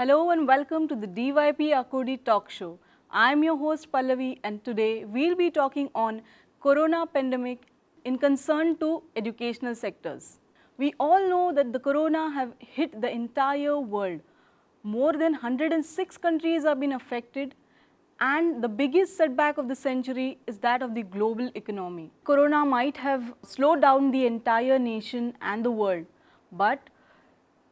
Hello and welcome to the DYP Akodi Talk Show. I am your host Pallavi and today we'll be talking on corona pandemic in concern to educational sectors. We all know that the corona have hit the entire world. More than 106 countries have been affected and the biggest setback of the century is that of the global economy. Corona might have slowed down the entire nation and the world, but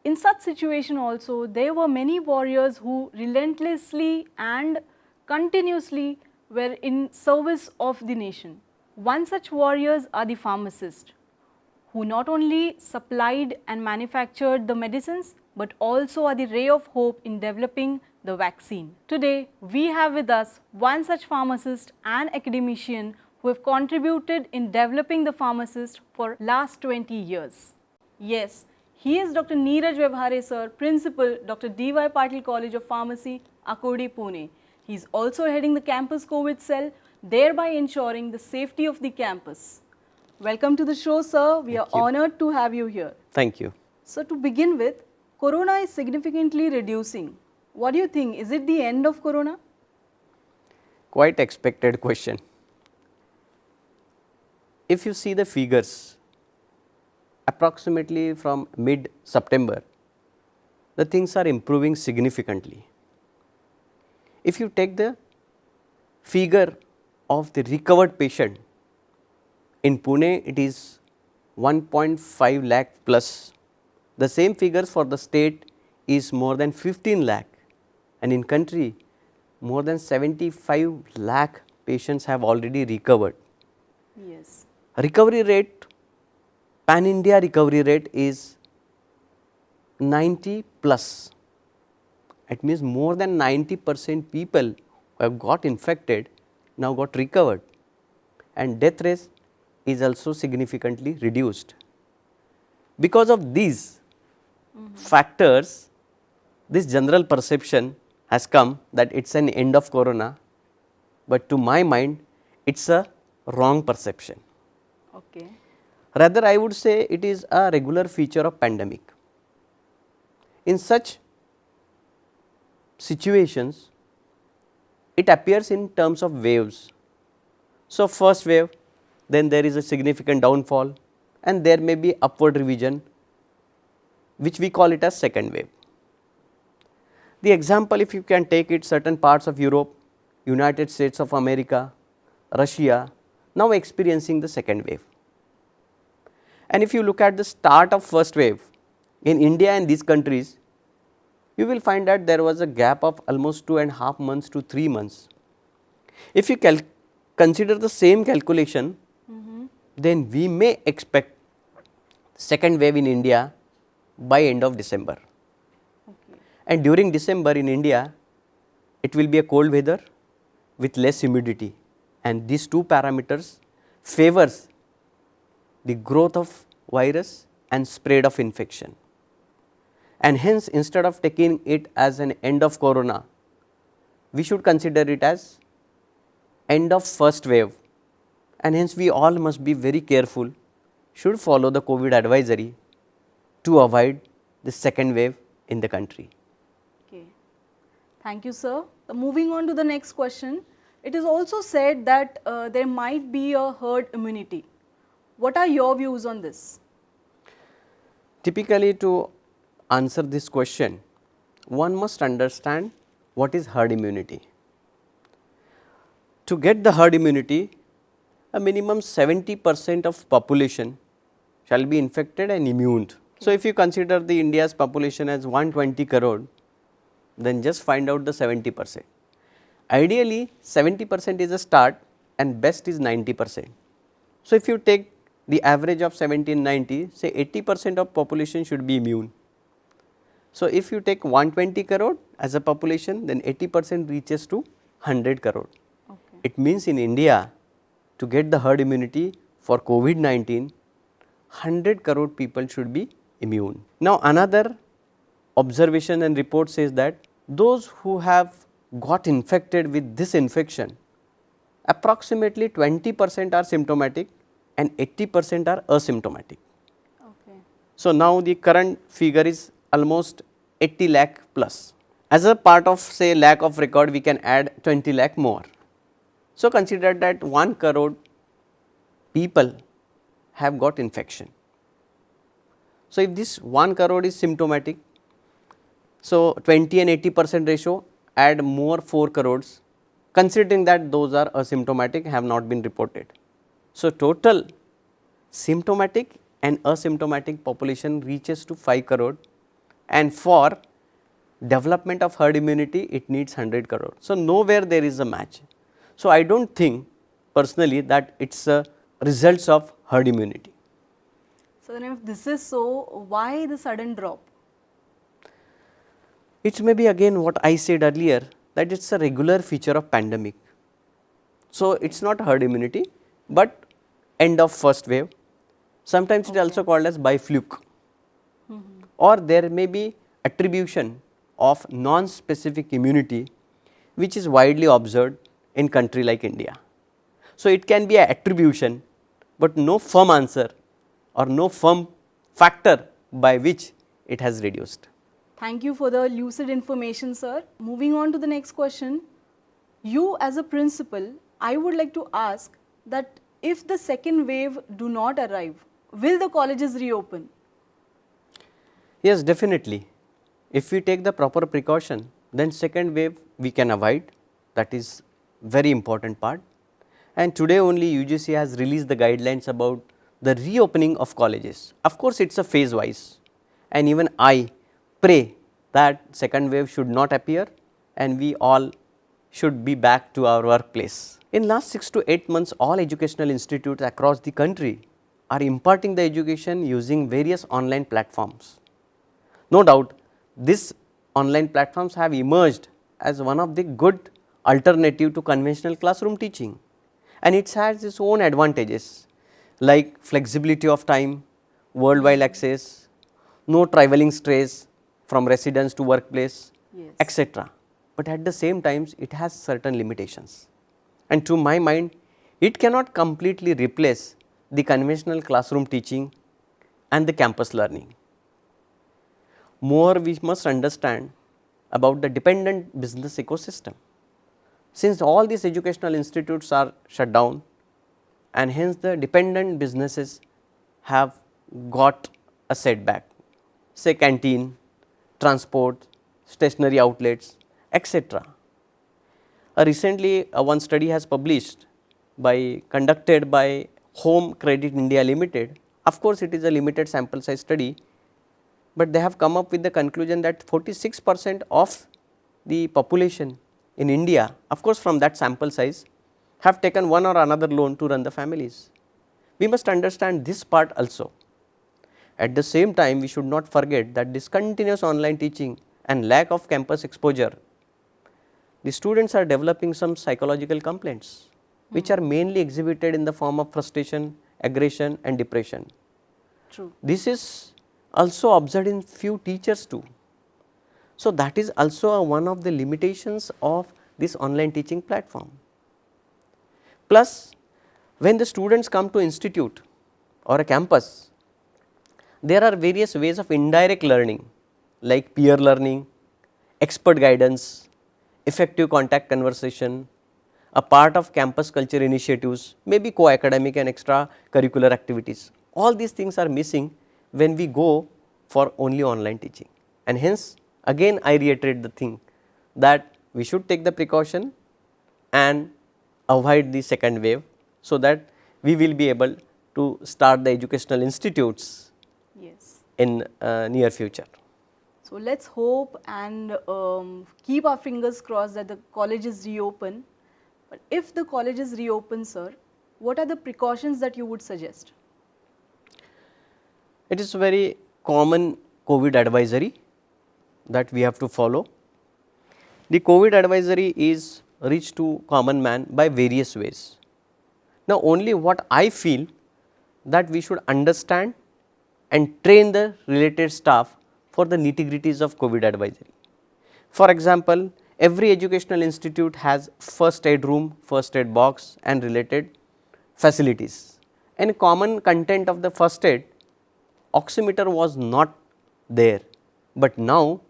in such situation also, there were many warriors who relentlessly and continuously were in service of the nation. One such warriors are the pharmacists, who not only supplied and manufactured the medicines, but also are the ray of hope in developing the vaccine. Today, we have with us one such pharmacist and academician who have contributed in developing the pharmacist for last 20 years. Yes, he is Dr. Neeraj Vevhare sir, Principal, Dr. D.Y. Patil College of Pharmacy, Akodi, Pune. He is also heading the campus COVID cell, thereby ensuring the safety of the campus. Welcome to the show, sir. We are honored to have you here. Thank you. So to begin with, corona is significantly reducing. What do you think? Is it the end of corona? Quite expected question. If you see the figures, approximately from mid-September, the things are improving significantly. If you take the figure of the recovered patient, in Pune it is 1.5 lakh plus. The same figures for the state is more than 15 lakh, and in country more than 75 lakh patients have already recovered. Yes. Recovery rate, pan India recovery rate is 90 plus. It means more than 90% people who have got infected now got recovered, and death rate is also significantly reduced. Because of these factors, this general perception has come that it is an end of corona, but to my mind it is a wrong perception. Okay. Rather, I would say it is a regular feature of pandemic. In such situations, it appears in terms of waves. So, first wave, then there is a significant downfall, and there may be upward revision, which we call it as second wave. The example, if you can take it, certain parts of Europe, United States of America, Russia, now experiencing the second wave. And if you look at the start of first wave in India and these countries, you will find that there was a gap of almost 2.5 months to 3 months. If you consider the same calculation, then we may expect second wave in India by end of December. Okay. And during December in India, it will be a cold weather with less humidity, and these two parameters favors the growth of virus and spread of infection. And hence, instead of taking it as an end of corona, we should consider it as end of first wave, and hence we all must be very careful, should follow the COVID advisory to avoid the second wave in the country. Okay. Thank you, sir. Moving on to the next question. It is also said that there might be a herd immunity. What are your views on this? Typically, to answer this question, one must understand what is herd immunity. To get the herd immunity, a minimum 70% of population shall be infected and immune. So, if you consider the India's population as 120 crore, then just find out the 70%. Ideally, 70% is a start and best is 90%. So, if you take the average of 1790, say 80% of population should be immune. So, if you take 120 crore as a population, then 80% reaches to 100 crore. Okay. It means in India, to get the herd immunity for COVID-19, 100 crore people should be immune. Now, another observation and report says that those who have got infected with this infection, approximately 20% are symptomatic and 80% are asymptomatic. Okay. So, now the current figure is almost 80 lakh plus, As a part of say lack of record, we can add 20 lakh more. So, consider that 1 crore people have got infection. So, if this 1 crore is symptomatic, so 20 and 80% ratio, add more 4 crores, considering that those are asymptomatic, have not been reported. So, total symptomatic and asymptomatic population reaches to 5 crore, and for development of herd immunity it needs 100 crore. So, nowhere there is a match. So, I do not think personally that it is a results of herd immunity. So then if this is so, why the sudden drop? It may be again what I said earlier, that it is a regular feature of pandemic. So, it is not herd immunity, but end of first wave. Sometimes it is also called as by fluke, or there may be attribution of non-specific immunity which is widely observed in country like India. So, it can be an attribution, but no firm answer or no firm factor by which it has reduced. Thank you for the lucid information, sir. Moving on to the next question. You as a principal, I would like to ask that if the second wave do not arrive, will the colleges reopen? Yes, definitely. If we take the proper precaution, then second wave we can avoid. That is very important part. And today only UGC has released the guidelines about the reopening of colleges. Of course, it is a phase wise, and even I pray that second wave should not appear and we all should be back to our workplace. In last 6 to 8 months, all educational institutes across the country are imparting the education using various online platforms. No doubt, these online platforms have emerged as one of the good alternative to conventional classroom teaching, and it has its own advantages like flexibility of time, worldwide access, no travelling stress from residence to workplace, Yes. etc. But at the same time, it has certain limitations, and to my mind, it cannot completely replace the conventional classroom teaching and the campus learning. More we must understand about the dependent business ecosystem. Since all these educational institutes are shut down, and hence the dependent businesses have got a setback, say canteen, transport, stationery outlets, etc. Recently, one study has published conducted by Home Credit India Limited. Of course, it is a limited sample size study, but they have come up with the conclusion that 46% of the population in India, of course from that sample size, have taken one or another loan to run the families. We must understand this part also. At the same time, we should not forget that this continuous online teaching and lack of campus exposure, the students are developing some psychological complaints which are mainly exhibited in the form of frustration, aggression and depression. True. This is also observed in few teachers too. So, that is also one of the limitations of this online teaching platform. Plus, when the students come to institute or a campus, there are various ways of indirect learning like peer learning, expert guidance, effective contact conversation, a part of campus culture initiatives, maybe co-academic and extra curricular activities. All these things are missing when we go for only online teaching, and hence again I reiterate the thing that we should take the precaution and avoid the second wave, so that we will be able to start the educational institutes Yes. in near future. So let's hope and keep our fingers crossed that the colleges reopen. But if the colleges reopen, sir, what are the precautions that you would suggest? It is a very common COVID advisory that we have to follow. The COVID advisory is reached to common man by various ways. Now, only what I feel that we should understand and train the related staff for the nitty-gritties of COVID advisory. For example, every educational institute has first aid room, first aid box and related facilities. And common content of the first aid, oximeter was not there, but now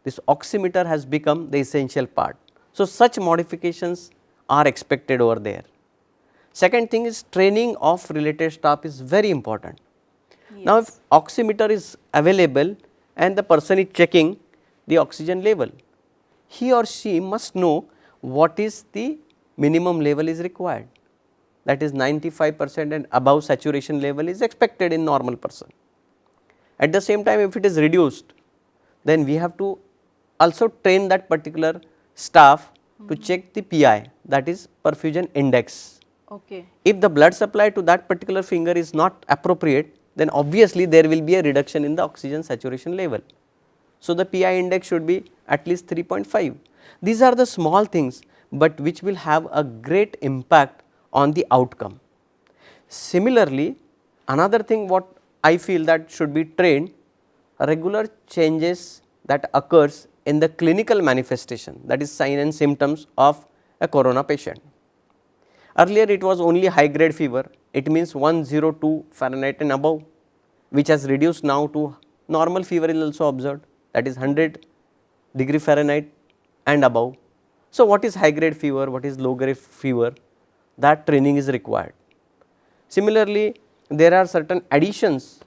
this oximeter has become the essential part. So, such modifications are expected over there. Second thing is training of related staff is very important. Now, if oximeter is available and the person is checking the oxygen level, he or she must know what is the minimum level is required, that is 95% and above saturation level is expected in normal person. At the same time, if it is reduced, then we have to also train that particular staff to check the PI, that is perfusion index. Okay. If the blood supply to that particular finger is not appropriate, then obviously there will be a reduction in the oxygen saturation level. So, the PI index should be at least 3.5. These are the small things, but which will have a great impact on the outcome. Similarly, another thing what I feel that should be trained, regular changes that occurs in the clinical manifestation, that is sign and symptoms of a corona patient. Earlier it was only high grade fever, it means 102 Fahrenheit and above, which has reduced now to normal fever is also observed, that is 100 degree Fahrenheit and above. So, what is high grade fever, what is low grade fever, that training is required. Similarly, there are certain additions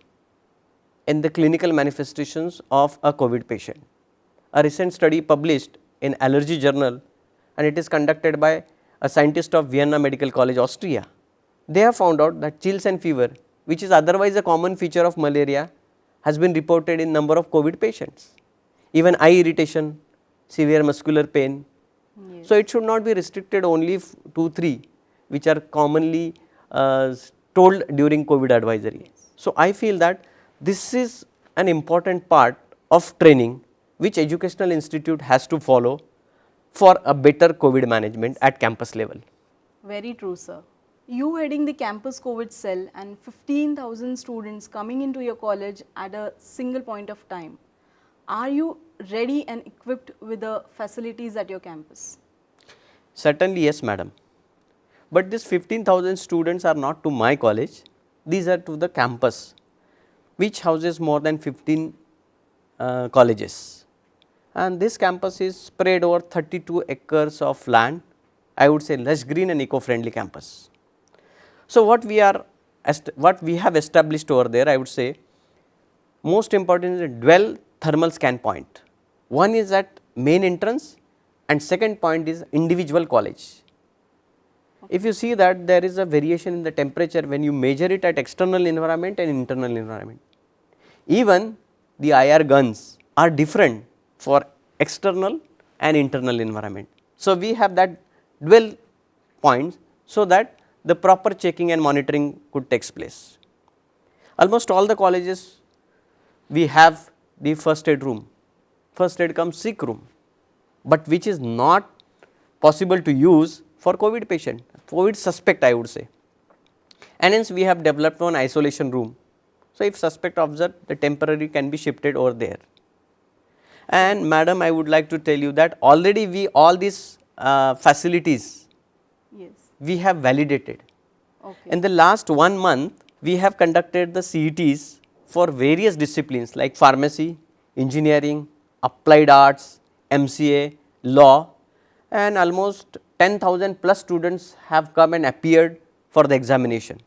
in the clinical manifestations of a COVID patient. A recent study published in Allergy Journal, and it is conducted by a scientist of Vienna Medical College, Austria. They have found out that chills and fever, which is otherwise a common feature of malaria, has been reported in number of COVID patients. Even eye irritation, severe muscular pain. Yes. So, it should not be restricted only to 3, which are commonly told during COVID advisory. So, I feel that this is an important part of training which educational institute has to follow for a better COVID management at campus level. Very true, sir. You heading the campus COVID cell and 15,000 students coming into your college at a single point of time. Are you ready and equipped with the facilities at your campus? Certainly yes, madam. But these 15,000 students are not to my college, these are to the campus, which houses more than 15 colleges. And this campus is spread over 32 acres of land, I would say lush green and eco-friendly campus. So, what we have established over there, I would say most important is a dual thermal scan point. One is at main entrance and second point is individual college. If you see that there is a variation in the temperature when you measure it at external environment and internal environment. Even the IR guns are different for external and internal environment. So, we have that dual points so that the proper checking and monitoring could take place. Almost all the colleges we have the first aid room, first aid comes sick room, but which is not possible to use for COVID patient, COVID suspect I would say. And hence we have developed one isolation room. So, if suspect observed, the temporary can be shifted over there. And madam, I would like to tell you that already we all these facilities Yes. we have validated. Okay. In the last 1 month, we have conducted the CETs for various disciplines like pharmacy, engineering, applied arts, MCA, law, and almost 10,000 plus students have come and appeared for the examination.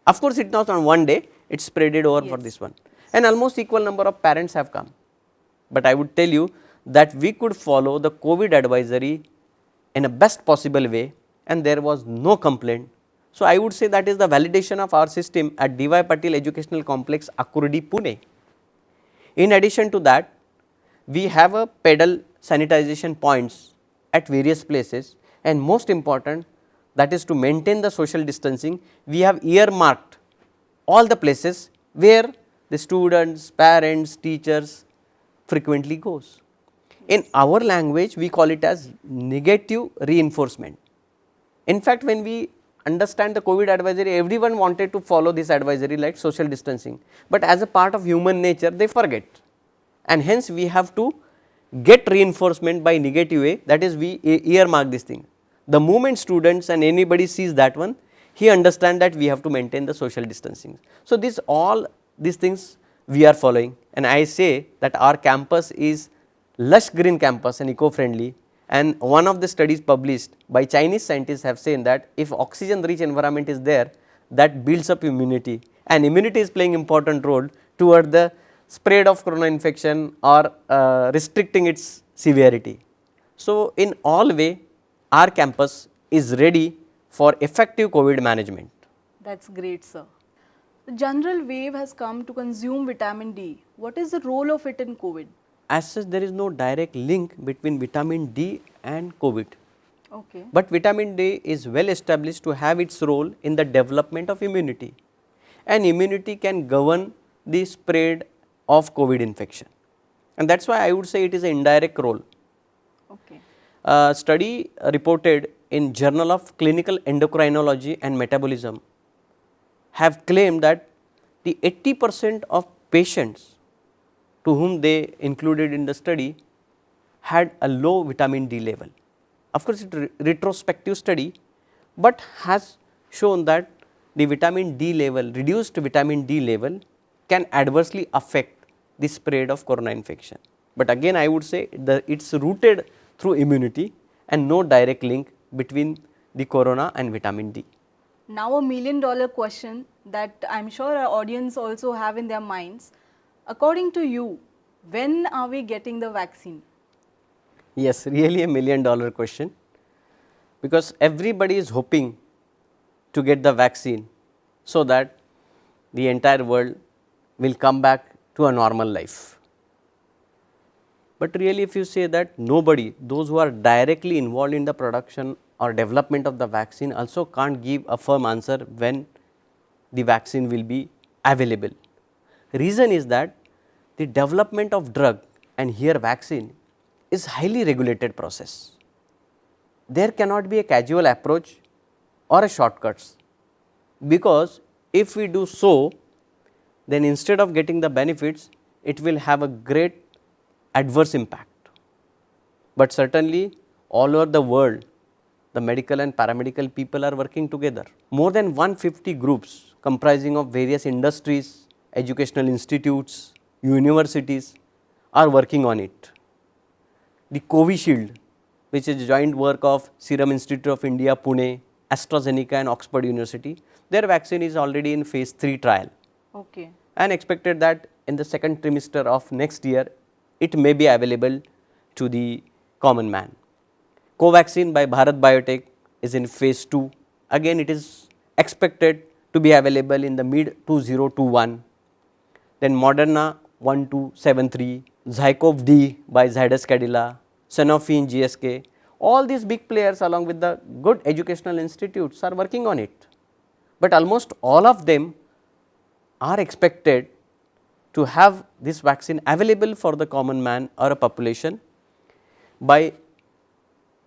Of course, it not on one day, it spreaded over for this one, and almost equal number of parents have come. But I would tell you that we could follow the COVID advisory in a best possible way and there was no complaint. So, I would say that is the validation of our system at D.Y. Patil Educational Complex, Akurdi, Pune. In addition to that, we have a pedal sanitization points at various places, and most important, that is to maintain the social distancing, we have earmarked all the places where the students, parents, teachers frequently goes. In our language, we call it as negative reinforcement. In fact, when we understand the COVID advisory, everyone wanted to follow this advisory like social distancing, but as a part of human nature, they forget, and hence we have to get reinforcement by negative way, that is we earmark this thing. The moment students and anybody sees that one, he understand that we have to maintain the social distancing. So, all these things we are following, and I say that our campus is lush green campus and eco-friendly, and one of the studies published by Chinese scientists have said that if oxygen rich environment is there, that builds up immunity, and immunity is playing important role toward the spread of corona infection or restricting its severity. So, in all way our campus is ready for effective COVID management. That's great, sir. The general wave has come to consume vitamin D. What is the role of it in COVID? As such, there is no direct link between vitamin D and COVID. Okay. But vitamin D is well established to have its role in the development of immunity, and immunity can govern the spread of COVID infection, and that is why I would say it is an indirect role. Okay. A study reported in Journal of Clinical Endocrinology and Metabolism have claimed that the 80% of patients to whom they included in the study had a low vitamin D level. Of course, it is a retrospective study, but has shown that the vitamin D level, reduced vitamin D level can adversely affect the spread of corona infection. But again I would say that it is rooted through immunity and no direct link between the corona and vitamin D. Now a $1 million question that I'm sure our audience also have in their minds. According to you, when are we getting the vaccine? Yes, really a $1 million question, because everybody is hoping to get the vaccine so that the entire world will come back to a normal life. But really if you say that nobody, those who are directly involved in the production or development of the vaccine also can't give a firm answer when the vaccine will be available. Reason is that the development of drug and here vaccine is highly regulated process. There cannot be a casual approach or a shortcuts, because if we do so, then instead of getting the benefits, it will have a great adverse impact. But certainly all over the world, the medical and paramedical people are working together. More than 150 groups comprising of various industries, educational institutes, universities are working on it. The Covishield, which is joint work of Serum Institute of India, Pune, AstraZeneca and Oxford University, their vaccine is already in phase 3 trial. Okay. And expected that in the second trimester of next year, it may be available to the common man. Covaxin by Bharat Biotech is in phase 2. Again, it is expected to be available in the mid 2021. Then Moderna 1273, Zykov D by Zydus Cadila, Sanofi and GSK, all these big players along with the good educational institutes are working on it. But almost all of them are expected to have this vaccine available for the common man or a population by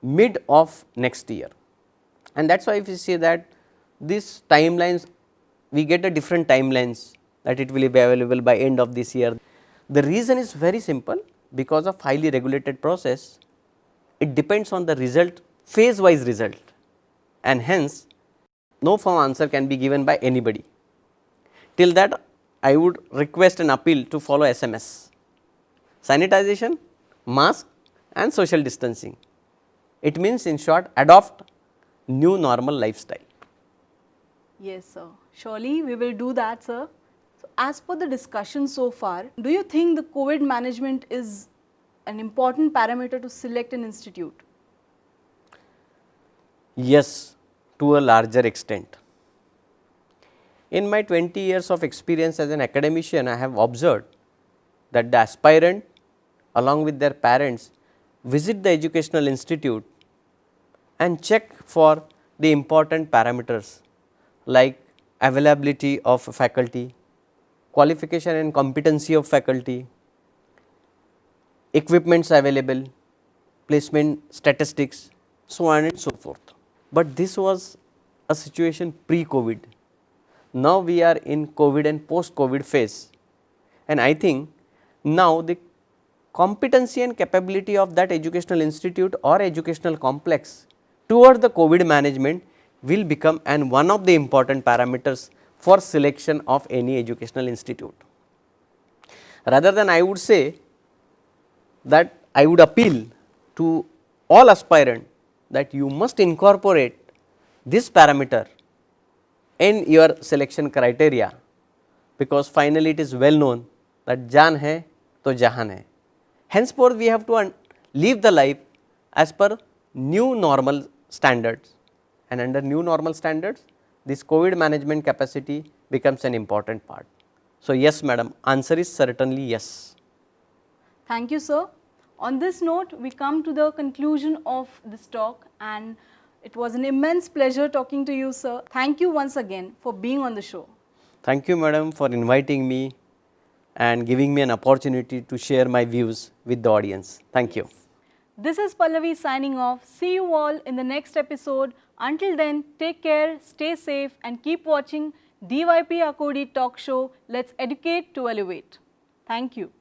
mid of next year. And that is why if you say that these timelines, we get a different timelines that it will be available by end of this year. The reason is very simple, because of highly regulated process, it depends on the result, phase wise result, and hence no firm answer can be given by anybody. Till that I would request an appeal to follow SMS, sanitization, mask and social distancing. It means in short, adopt new normal lifestyle. Yes, sir. Surely we will do that, sir. So, as per the discussion so far, do you think the COVID management is an important parameter to select an institute? Yes, to a larger extent. In my 20 years of experience as an academician, I have observed that the aspirant along with their parents visit the educational institute and check for the important parameters like availability of faculty, qualification and competency of faculty, equipments available, placement statistics, so on and so forth. But this was a situation pre-COVID. Now we are in COVID and post-COVID phase, and I think now the competency and capability of that educational institute or educational complex toward the COVID management will become one of the important parameters for selection of any educational institute. Rather than I would say that I would appeal to all aspirant that you must incorporate this parameter in your selection criteria, because finally it is well known that jaan hai to jahan hai. Henceforth we have to live the life as per new normal standards, and under new normal standards this COVID management capacity becomes an important part. So, yes madam, answer is certainly yes. Thank you, sir. On this note, we come to the conclusion of this talk, and it was an immense pleasure talking to you, sir. Thank you once again for being on the show. Thank you madam for inviting me and giving me an opportunity to share my views with the audience. Thank you. This is Pallavi signing off. See you all in the next episode. Until then, take care, stay safe, and keep watching DYP Akodi Talk Show. Let's educate to elevate. Thank you.